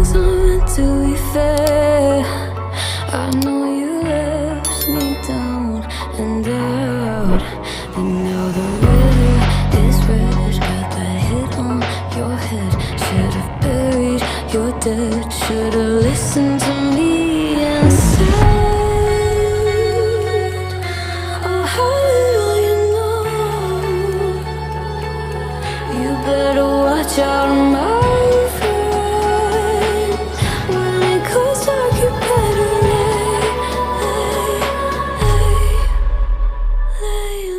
things aren't meant to be fair. I know you left me down and out, and now the river is red. Got that hit on your head. Should've buried your dead. Should've listened to me and said, oh, how will you know? You better watch out, my friend. When it goes dark, you better lay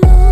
low.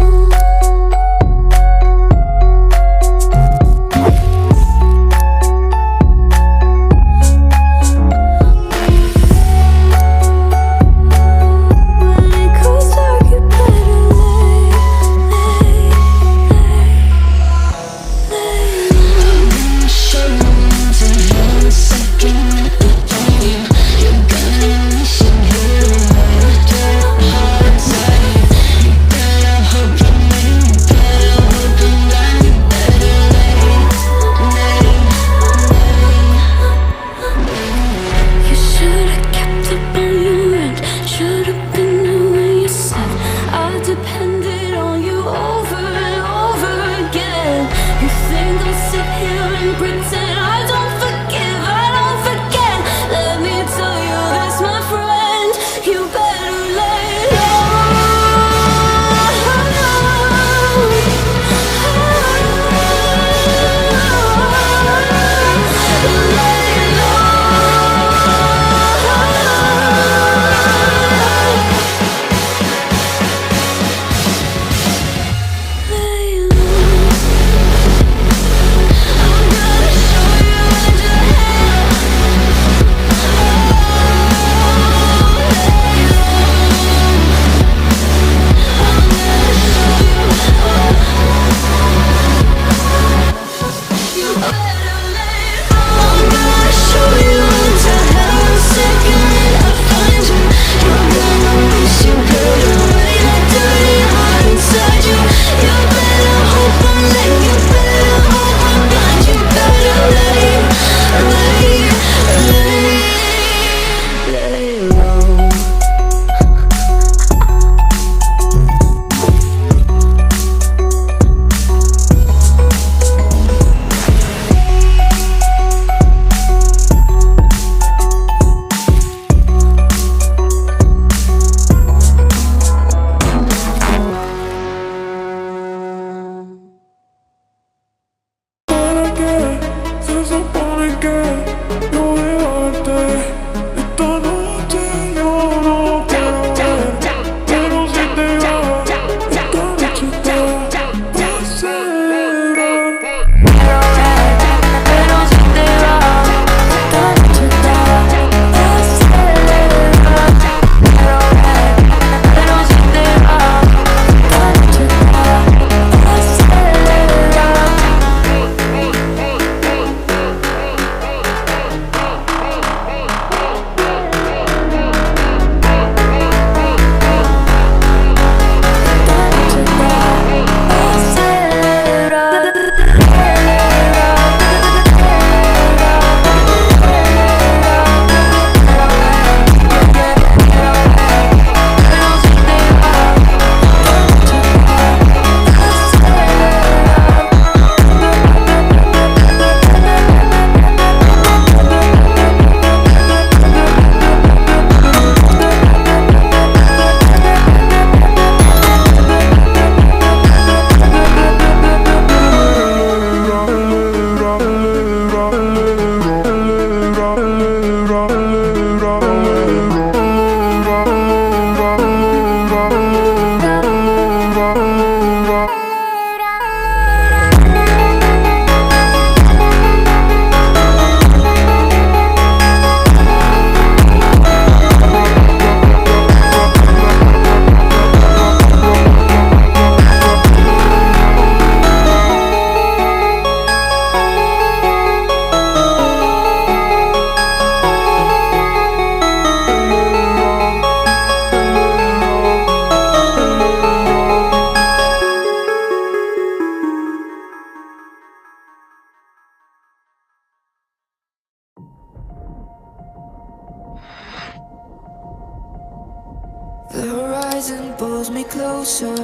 The horizon pulls me closer,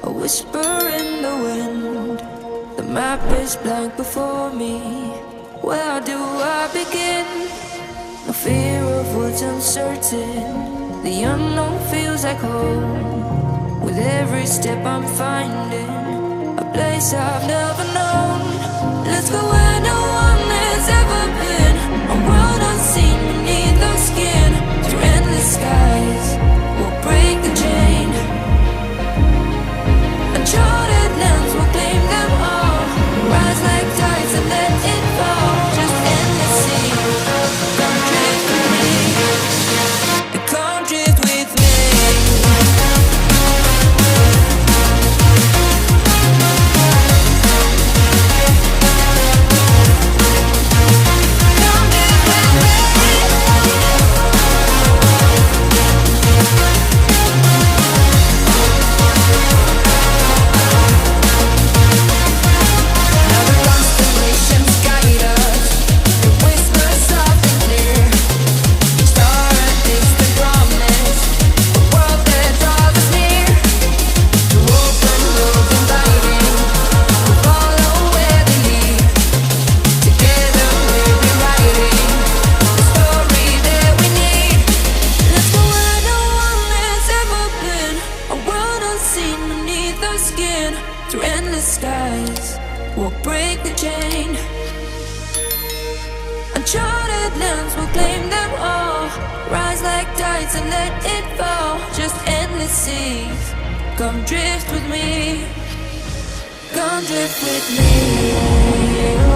a whisper in the wind. The map is blank before me. Where do I begin? No fear of what's uncertain. The unknown feels like home. With every step I'm finding a place I've never known. Let's go where no one has ever been, a world unseen beneath the skin. Through endless skies, we'll break the chain. Uncharted lands will claim them all. Rise like tides and let it fall. Just endless sea. Come drift with me. Come drift with me. Through endless skies, we'll break the chain. Uncharted lands will claim them all. Rise like tides and let it fall. Just endless seas. Come drift with me. Come drift with me.